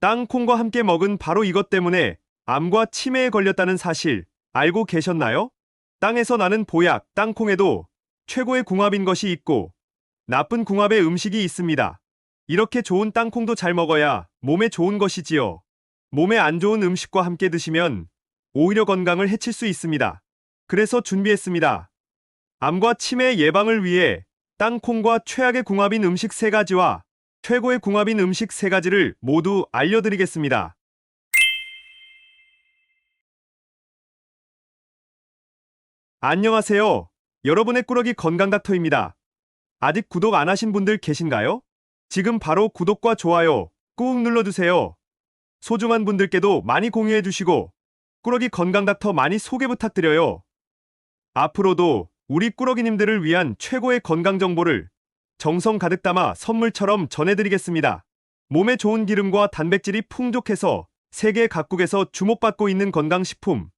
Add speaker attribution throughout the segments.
Speaker 1: 땅콩과 함께 먹은 바로 이것 때문에 암과 치매에 걸렸다는 사실 알고 계셨나요? 땅에서 나는 보약, 땅콩에도 최고의 궁합인 것이 있고 나쁜 궁합의 음식이 있습니다. 이렇게 좋은 땅콩도 잘 먹어야 몸에 좋은 것이지요. 몸에 안 좋은 음식과 함께 드시면 오히려 건강을 해칠 수 있습니다. 그래서 준비했습니다. 암과 치매 예방을 위해 땅콩과 최악의 궁합인 음식 3가지와 최고의 궁합인 음식 3가지를 모두 알려드리겠습니다. 안녕하세요. 여러분의 꾸러기 건강닥터입니다. 아직 구독 안 하신 분들 계신가요? 지금 바로 구독과 좋아요 꾹 눌러주세요. 소중한 분들께도 많이 공유해주시고 꾸러기 건강닥터 많이 소개 부탁드려요. 앞으로도 우리 꾸러기님들을 위한 최고의 건강 정보를 정성 가득 담아 선물처럼 전해드리겠습니다. 몸에 좋은 기름과 단백질이 풍족해서 세계 각국에서 주목받고 있는 건강식품.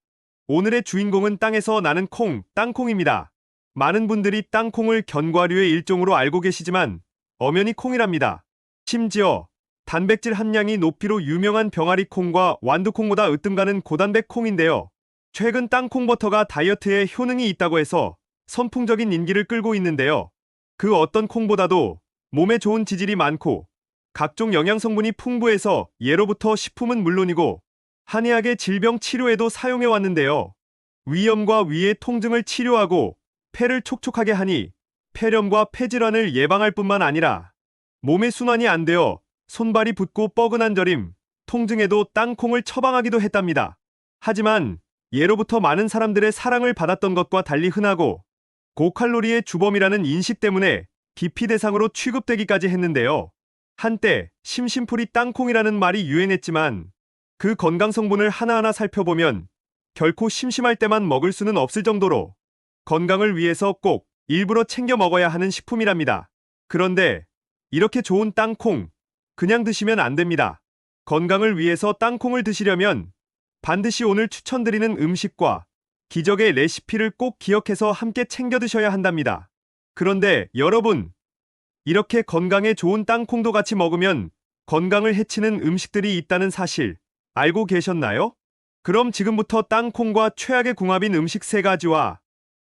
Speaker 1: 오늘의 주인공은 땅에서 나는 콩, 땅콩입니다. 많은 분들이 땅콩을 견과류의 일종으로 알고 계시지만 엄연히 콩이랍니다. 심지어 단백질 함량이 높이로 유명한 병아리 콩과 완두콩보다 으뜸가는 고단백 콩인데요. 최근 땅콩 버터가 다이어트에 효능이 있다고 해서 선풍적인 인기를 끌고 있는데요. 그 어떤 콩보다도 몸에 좋은 지질이 많고 각종 영양성분이 풍부해서 예로부터 식품은 물론이고 한의학의 질병 치료에도 사용해 왔는데요. 위염과 위의 통증을 치료하고 폐를 촉촉하게 하니 폐렴과 폐질환을 예방할 뿐만 아니라 몸의 순환이 안 되어 손발이 붓고 뻐근한 저림, 통증에도 땅콩을 처방하기도 했답니다. 하지만 예로부터 많은 사람들의 사랑을 받았던 것과 달리 흔하고 고칼로리의 주범이라는 인식 때문에 기피 대상으로 취급되기까지 했는데요. 한때 심심풀이 땅콩이라는 말이 유행했지만 그 건강 성분을 하나하나 살펴보면 결코 심심할 때만 먹을 수는 없을 정도로 건강을 위해서 꼭 일부러 챙겨 먹어야 하는 식품이랍니다. 그런데 이렇게 좋은 땅콩, 그냥 드시면 안 됩니다. 건강을 위해서 땅콩을 드시려면 반드시 오늘 추천드리는 음식과 기적의 레시피를 꼭 기억해서 함께 챙겨 드셔야 한답니다. 그런데 여러분, 이렇게 건강에 좋은 땅콩도 같이 먹으면 건강을 해치는 음식들이 있다는 사실 알고 계셨나요? 그럼 지금부터 땅콩과 최악의 궁합인 음식 3가지와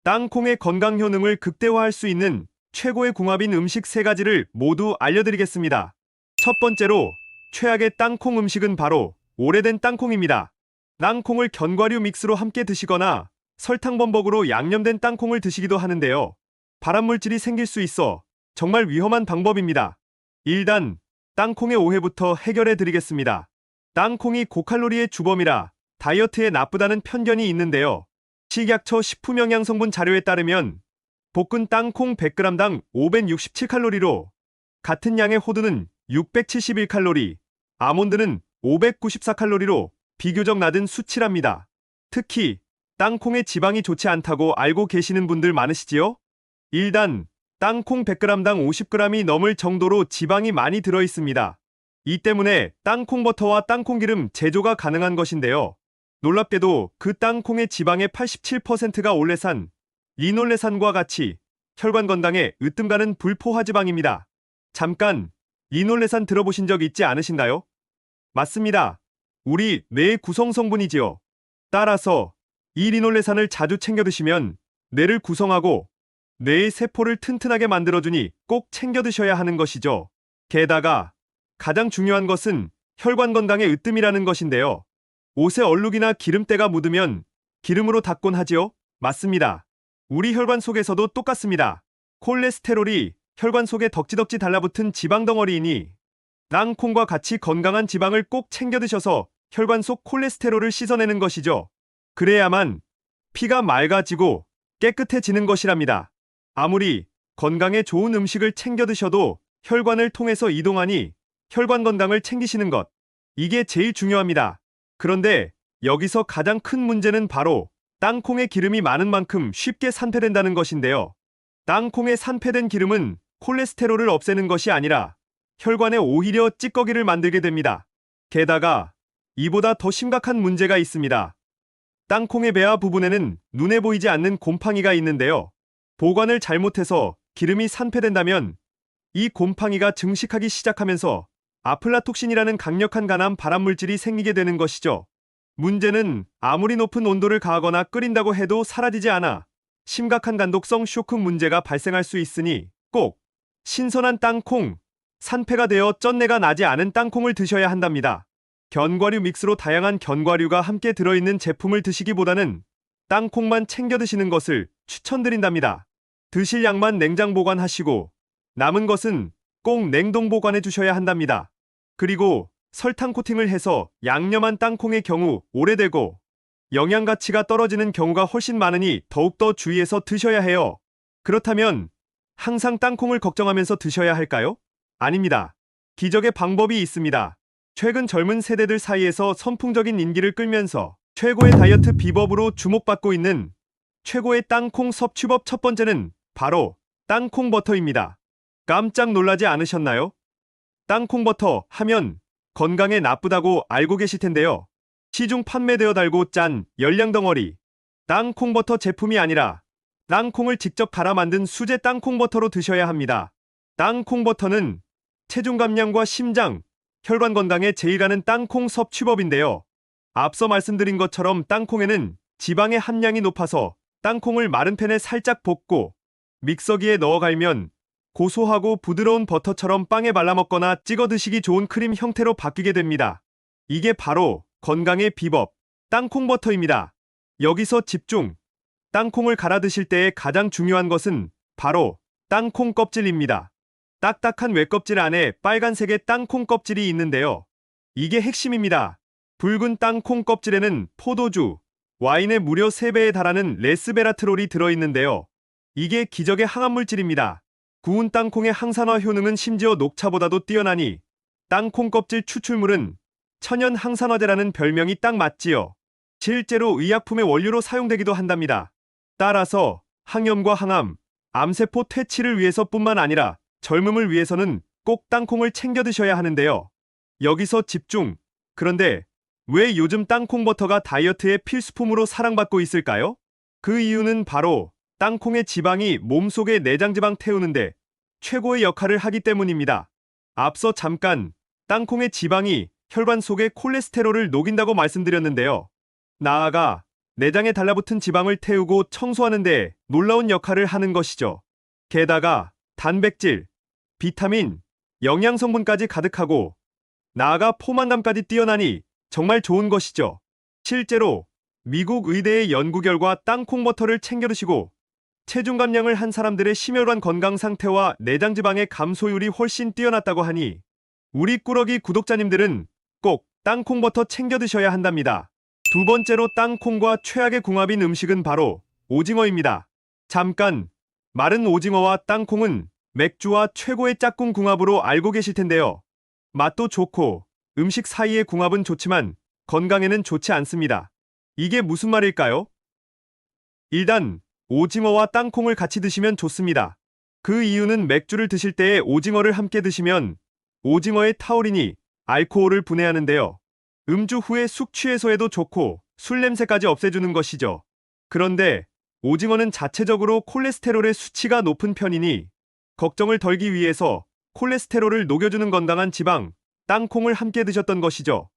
Speaker 1: 땅콩의 건강 효능을 극대화할 수 있는 최고의 궁합인 음식 3가지를 모두 알려드리겠습니다. 첫 번째로 최악의 땅콩 음식은 바로 오래된 땅콩입니다. 땅콩을 견과류 믹스로 함께 드시거나 설탕 범벅으로 양념된 땅콩을 드시기도 하는데요. 발암물질이 생길 수 있어 정말 위험한 방법입니다. 일단 땅콩의 오해부터 해결해 드리겠습니다. 땅콩이 고칼로리의 주범이라 다이어트에 나쁘다는 편견이 있는데요. 식약처 식품영양성분 자료에 따르면 볶은 땅콩 100g당 567칼로리로 같은 양의 호두는 671칼로리, 아몬드는 594칼로리로 비교적 낮은 수치랍니다. 특히 땅콩의 지방이 좋지 않다고 알고 계시는 분들 많으시지요? 일단 땅콩 100g당 50g이 넘을 정도로 지방이 많이 들어있습니다. 이 때문에 땅콩 버터와 땅콩 기름 제조가 가능한 것인데요. 놀랍게도 그 땅콩의 지방의 87%가 올레산, 리놀레산과 같이 혈관 건강에 으뜸가는 불포화지방입니다. 잠깐, 리놀레산 들어보신 적 있지 않으신가요? 맞습니다. 우리 뇌의 구성 성분이지요. 따라서 이 리놀레산을 자주 챙겨 드시면 뇌를 구성하고 뇌의 세포를 튼튼하게 만들어주니 꼭 챙겨 드셔야 하는 것이죠. 게다가 가장 중요한 것은 혈관 건강에 으뜸이라는 것인데요. 옷에 얼룩이나 기름때가 묻으면 기름으로 닦곤 하지요? 맞습니다. 우리 혈관 속에서도 똑같습니다. 콜레스테롤이 혈관 속에 덕지덕지 달라붙은 지방 덩어리이니 땅콩과 같이 건강한 지방을 꼭 챙겨 드셔서 혈관 속 콜레스테롤을 씻어내는 것이죠. 그래야만 피가 맑아지고 깨끗해지는 것이랍니다. 아무리 건강에 좋은 음식을 챙겨 드셔도 혈관을 통해서 이동하니 혈관 건강을 챙기시는 것, 이게 제일 중요합니다. 그런데 여기서 가장 큰 문제는 바로 땅콩에 기름이 많은 만큼 쉽게 산패된다는 것인데요. 땅콩에 산패된 기름은 콜레스테롤을 없애는 것이 아니라 혈관에 오히려 찌꺼기를 만들게 됩니다. 게다가 이보다 더 심각한 문제가 있습니다. 땅콩의 배아 부분에는 눈에 보이지 않는 곰팡이가 있는데요. 보관을 잘못해서 기름이 산패된다면 이 곰팡이가 증식하기 시작하면서 아플라톡신이라는 강력한 간암 발암물질이 생기게 되는 것이죠. 문제는 아무리 높은 온도를 가하거나 끓인다고 해도 사라지지 않아 심각한 간독성 쇼크 문제가 발생할 수 있으니 꼭 신선한 땅콩, 산패가 되어 쩐내가 나지 않은 땅콩을 드셔야 한답니다. 견과류 믹스로 다양한 견과류가 함께 들어있는 제품을 드시기보다는 땅콩만 챙겨 드시는 것을 추천드린답니다. 드실 양만 냉장 보관하시고 남은 것은 꼭 냉동 보관해 주셔야 한답니다. 그리고 설탕 코팅을 해서 양념한 땅콩의 경우 오래되고 영양 가치가 떨어지는 경우가 훨씬 많으니 더욱더 주의해서 드셔야 해요. 그렇다면 항상 땅콩을 걱정하면서 드셔야 할까요? 아닙니다. 기적의 방법이 있습니다. 최근 젊은 세대들 사이에서 선풍적인 인기를 끌면서 최고의 다이어트 비법으로 주목받고 있는 최고의 땅콩 섭취법 첫 번째는 바로 땅콩 버터입니다. 깜짝 놀라지 않으셨나요? 땅콩 버터 하면 건강에 나쁘다고 알고 계실 텐데요. 시중 판매되어 달고 짠 열량 덩어리 땅콩 버터 제품이 아니라 땅콩을 직접 갈아 만든 수제 땅콩 버터로 드셔야 합니다. 땅콩 버터는 체중 감량과 심장, 혈관 건강에 제일하는 땅콩 섭취법인데요. 앞서 말씀드린 것처럼 땅콩에는 지방의 함량이 높아서 땅콩을 마른 팬에 살짝 볶고 믹서기에 넣어 갈면 고소하고 부드러운 버터처럼 빵에 발라 먹거나 찍어 드시기 좋은 크림 형태로 바뀌게 됩니다. 이게 바로 건강의 비법, 땅콩 버터입니다. 여기서 집중! 땅콩을 갈아 드실 때의 가장 중요한 것은 바로 땅콩 껍질입니다. 딱딱한 외껍질 안에 빨간색의 땅콩 껍질이 있는데요. 이게 핵심입니다. 붉은 땅콩 껍질에는 포도주, 와인의 무려 3배에 달하는 레스베라트롤이 들어있는데요. 이게 기적의 항암물질입니다. 구운 땅콩의 항산화 효능은 심지어 녹차보다도 뛰어나니 땅콩 껍질 추출물은 천연 항산화제라는 별명이 딱 맞지요. 실제로 의약품의 원료로 사용되기도 한답니다. 따라서 항염과 항암, 암세포 퇴치를 위해서뿐만 아니라 젊음을 위해서는 꼭 땅콩을 챙겨 드셔야 하는데요. 여기서 집중! 그런데 왜 요즘 땅콩 버터가 다이어트의 필수품으로 사랑받고 있을까요? 그 이유는 바로 땅콩의 지방이 몸속의 내장지방 태우는데 최고의 역할을 하기 때문입니다. 앞서 잠깐 땅콩의 지방이 혈관 속의 콜레스테롤을 녹인다고 말씀드렸는데요. 나아가 내장에 달라붙은 지방을 태우고 청소하는 데 놀라운 역할을 하는 것이죠. 게다가 단백질, 비타민, 영양성분까지 가득하고 나아가 포만감까지 뛰어나니 정말 좋은 것이죠. 실제로 미국 의대의 연구 결과 땅콩 버터를 챙겨 드시고 체중 감량을 한 사람들의 심혈관 건강 상태와 내장 지방의 감소율이 훨씬 뛰어났다고 하니 우리 꾸러기 구독자님들은 꼭 땅콩 버터 챙겨 드셔야 한답니다. 두 번째로 땅콩과 최악의 궁합인 음식은 바로 오징어입니다. 잠깐, 마른 오징어와 땅콩은 맥주와 최고의 짝꿍 궁합으로 알고 계실 텐데요. 맛도 좋고 음식 사이의 궁합은 좋지만 건강에는 좋지 않습니다. 이게 무슨 말일까요? 일단 오징어와 땅콩을 같이 드시면 좋습니다. 그 이유는 맥주를 드실 때에 오징어를 함께 드시면 오징어의 타우린이 알코올을 분해하는데요. 음주 후에 숙취 해소에도 좋고 술 냄새까지 없애주는 것이죠. 그런데 오징어는 자체적으로 콜레스테롤의 수치가 높은 편이니 걱정을 덜기 위해서 콜레스테롤을 녹여주는 건강한 지방, 땅콩을 함께 드셨던 것이죠.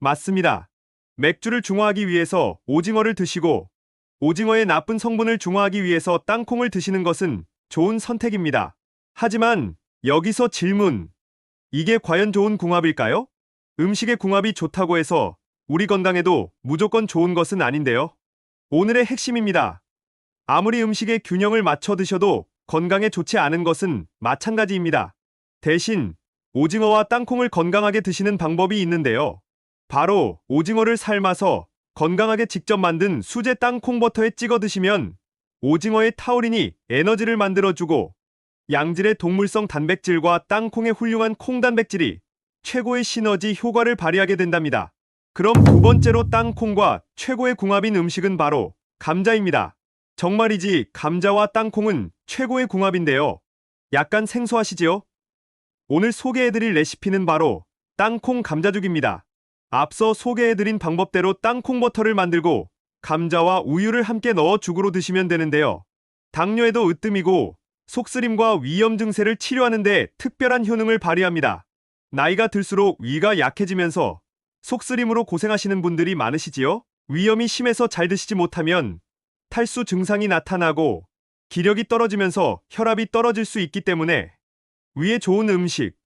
Speaker 1: 맞습니다. 맥주를 중화하기 위해서 오징어를 드시고 오징어의 나쁜 성분을 중화하기 위해서 땅콩을 드시는 것은 좋은 선택입니다. 하지만 여기서 질문. 이게 과연 좋은 궁합일까요? 음식의 궁합이 좋다고 해서 우리 건강에도 무조건 좋은 것은 아닌데요. 오늘의 핵심입니다. 아무리 음식의 균형을 맞춰 드셔도 건강에 좋지 않은 것은 마찬가지입니다. 대신 오징어와 땅콩을 건강하게 드시는 방법이 있는데요. 바로 오징어를 삶아서 건강하게 직접 만든 수제 땅콩 버터에 찍어 드시면 오징어의 타우린이 에너지를 만들어주고 양질의 동물성 단백질과 땅콩의 훌륭한 콩 단백질이 최고의 시너지 효과를 발휘하게 된답니다. 그럼 두 번째로 땅콩과 최고의 궁합인 음식은 바로 감자입니다. 정말이지 감자와 땅콩은 최고의 궁합인데요. 약간 생소하시지요? 오늘 소개해드릴 레시피는 바로 땅콩 감자죽입니다. 앞서 소개해드린 방법대로 땅콩 버터를 만들고 감자와 우유를 함께 넣어 죽으로 드시면 되는데요. 당뇨에도 으뜸이고 속쓰림과 위염 증세를 치료하는 데 특별한 효능을 발휘합니다. 나이가 들수록 위가 약해지면서 속쓰림으로 고생하시는 분들이 많으시지요? 위염이 심해서 잘 드시지 못하면 탈수 증상이 나타나고 기력이 떨어지면서 혈압이 떨어질 수 있기 때문에 위에 좋은 음식,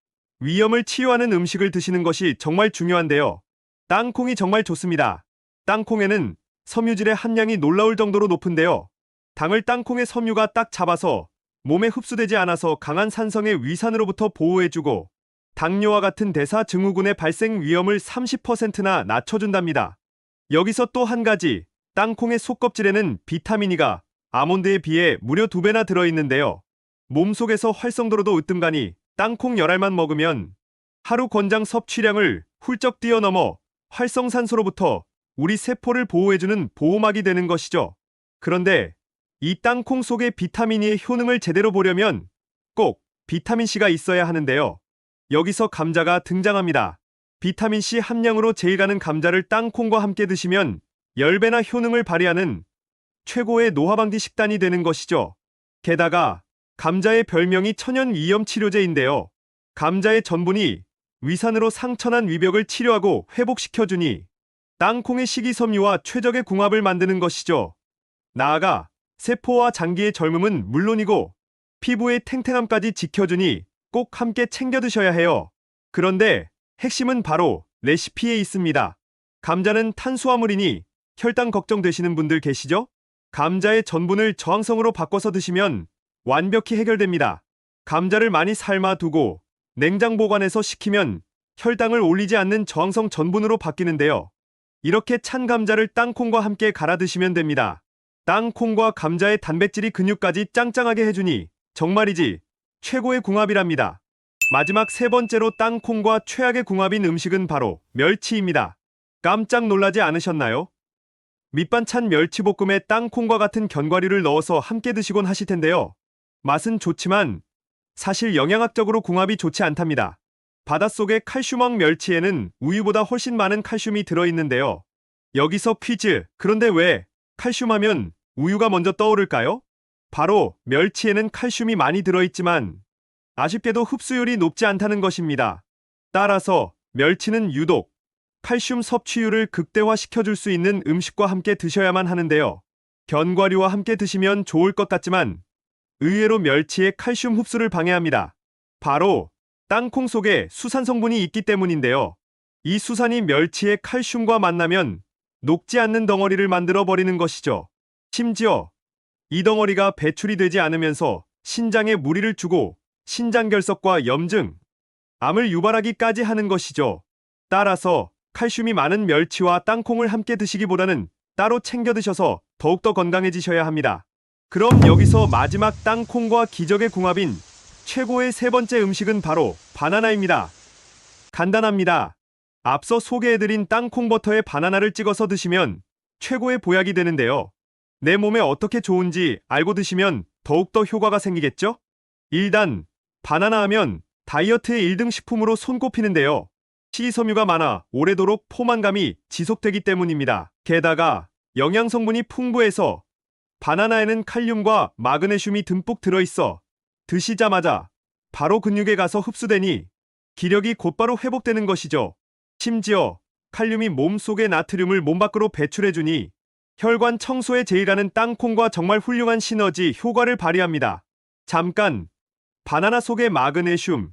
Speaker 1: 위염을 치유하는 음식을 드시는 것이 정말 중요한데요. 땅콩이 정말 좋습니다. 땅콩에는 섬유질의 함량이 놀라울 정도로 높은데요. 당을 땅콩의 섬유가 딱 잡아서 몸에 흡수되지 않아서 강한 산성의 위산으로부터 보호해주고 당뇨와 같은 대사증후군의 발생 위험을 30%나 낮춰준답니다. 여기서 또 한 가지, 땅콩의 속껍질에는 비타민 E가 아몬드에 비해 무려 2배나 들어있는데요. 몸속에서 활성도로도 으뜸가니 땅콩 열알만 먹으면 하루 권장 섭취량을 훌쩍 뛰어넘어 활성산소로부터 우리 세포를 보호해주는 보호막이 되는 것이죠. 그런데 이 땅콩 속의 비타민 E의 효능을 제대로 보려면 꼭 비타민 C가 있어야 하는데요. 여기서 감자가 등장합니다. 비타민 C 함량으로 제일 가는 감자를 땅콩과 함께 드시면 10배나 효능을 발휘하는 최고의 노화방지 식단이 되는 것이죠. 게다가 감자의 별명이 천연 위염 치료제인데요. 감자의 전분이 위산으로 상처난 위벽을 치료하고 회복시켜주니 땅콩의 식이섬유와 최적의 궁합을 만드는 것이죠. 나아가 세포와 장기의 젊음은 물론이고 피부의 탱탱함까지 지켜주니 꼭 함께 챙겨 드셔야 해요. 그런데 핵심은 바로 레시피에 있습니다. 감자는 탄수화물이니 혈당 걱정되시는 분들 계시죠? 감자의 전분을 저항성으로 바꿔서 드시면 완벽히 해결됩니다. 감자를 많이 삶아두고 냉장 보관해서 식히면 혈당을 올리지 않는 저항성 전분으로 바뀌는데요. 이렇게 찬 감자를 땅콩과 함께 갈아 드시면 됩니다. 땅콩과 감자의 단백질이 근육까지 짱짱하게 해주니 정말이지 최고의 궁합이랍니다. 마지막 세 번째로 땅콩과 최악의 궁합인 음식은 바로 멸치입니다. 깜짝 놀라지 않으셨나요? 밑반찬 멸치볶음에 땅콩과 같은 견과류를 넣어서 함께 드시곤 하실 텐데요. 맛은 좋지만 사실 영양학적으로 궁합이 좋지 않답니다. 바닷속의 칼슘왕 멸치에는 우유보다 훨씬 많은 칼슘이 들어있는데요. 여기서 퀴즈. 그런데 왜 칼슘 하면 우유가 먼저 떠오를까요? 바로 멸치에는 칼슘이 많이 들어있지만 아쉽게도 흡수율이 높지 않다는 것입니다. 따라서 멸치는 유독 칼슘 섭취율을 극대화시켜줄 수 있는 음식과 함께 드셔야만 하는데요. 견과류와 함께 드시면 좋을 것 같지만 의외로 멸치의 칼슘 흡수를 방해합니다. 바로 땅콩 속에 수산 성분이 있기 때문인데요. 이 수산이 멸치의 칼슘과 만나면 녹지 않는 덩어리를 만들어 버리는 것이죠. 심지어 이 덩어리가 배출이 되지 않으면서 신장에 무리를 주고 신장결석과 염증, 암을 유발하기까지 하는 것이죠. 따라서 칼슘이 많은 멸치와 땅콩을 함께 드시기보다는 따로 챙겨 드셔서 더욱더 건강해지셔야 합니다. 그럼 여기서 마지막 땅콩과 기적의 궁합인 최고의 세 번째 음식은 바로 바나나입니다. 간단합니다. 앞서 소개해드린 땅콩 버터에 바나나를 찍어서 드시면 최고의 보약이 되는데요. 내 몸에 어떻게 좋은지 알고 드시면 더욱더 효과가 생기겠죠? 일단 바나나 하면 다이어트의 1등 식품으로 손꼽히는데요. 식이섬유가 많아 오래도록 포만감이 지속되기 때문입니다. 게다가 영양성분이 풍부해서 바나나에는 칼륨과 마그네슘이 듬뿍 들어있어 드시자마자 바로 근육에 가서 흡수되니 기력이 곧바로 회복되는 것이죠. 심지어 칼륨이 몸속의 나트륨을 몸 밖으로 배출해주니 혈관 청소에 제일하는 땅콩과 정말 훌륭한 시너지 효과를 발휘합니다. 잠깐, 바나나 속의 마그네슘,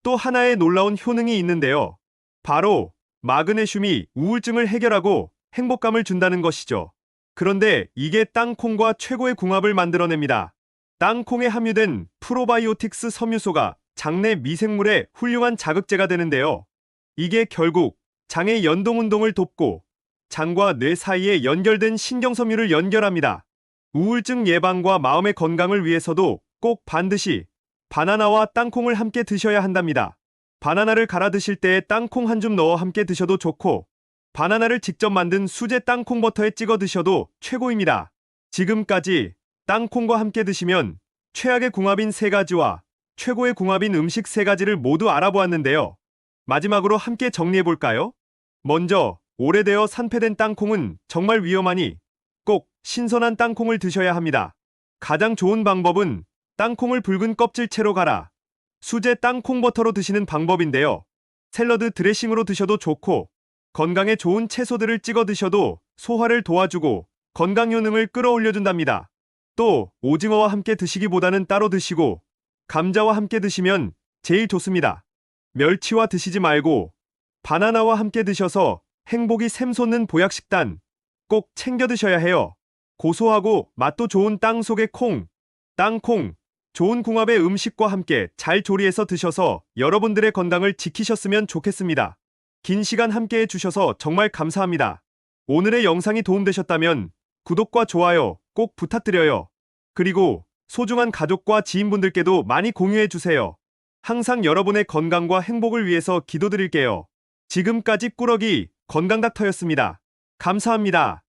Speaker 1: 또 하나의 놀라운 효능이 있는데요. 바로 마그네슘이 우울증을 해결하고 행복감을 준다는 것이죠. 그런데 이게 땅콩과 최고의 궁합을 만들어냅니다. 땅콩에 함유된 프로바이오틱스 섬유소가 장내 미생물의 훌륭한 자극제가 되는데요. 이게 결국 장의 연동운동을 돕고 장과 뇌 사이에 연결된 신경섬유를 연결합니다. 우울증 예방과 마음의 건강을 위해서도 꼭 반드시 바나나와 땅콩을 함께 드셔야 한답니다. 바나나를 갈아 드실 때에 땅콩 한 줌 넣어 함께 드셔도 좋고 바나나를 직접 만든 수제 땅콩 버터에 찍어 드셔도 최고입니다. 지금까지 땅콩과 함께 드시면 최악의 궁합인 세 가지와 최고의 궁합인 음식 세 가지를 모두 알아보았는데요. 마지막으로 함께 정리해볼까요? 먼저 오래되어 산패된 땅콩은 정말 위험하니 꼭 신선한 땅콩을 드셔야 합니다. 가장 좋은 방법은 땅콩을 붉은 껍질채로 갈아 수제 땅콩 버터로 드시는 방법인데요. 샐러드 드레싱으로 드셔도 좋고, 건강에 좋은 채소들을 찍어 드셔도 소화를 도와주고 건강 효능을 끌어올려준답니다. 또 오징어와 함께 드시기보다는 따로 드시고 감자와 함께 드시면 제일 좋습니다. 멸치와 드시지 말고 바나나와 함께 드셔서 행복이 샘솟는 보약식단 꼭 챙겨 드셔야 해요. 고소하고 맛도 좋은 땅 속의 콩, 땅콩, 좋은 궁합의 음식과 함께 잘 조리해서 드셔서 여러분들의 건강을 지키셨으면 좋겠습니다. 긴 시간 함께 해주셔서 정말 감사합니다. 오늘의 영상이 도움되셨다면 구독과 좋아요 꼭 부탁드려요. 그리고 소중한 가족과 지인분들께도 많이 공유해주세요. 항상 여러분의 건강과 행복을 위해서 기도드릴게요. 지금까지 꾸러기 건강닥터였습니다. 감사합니다.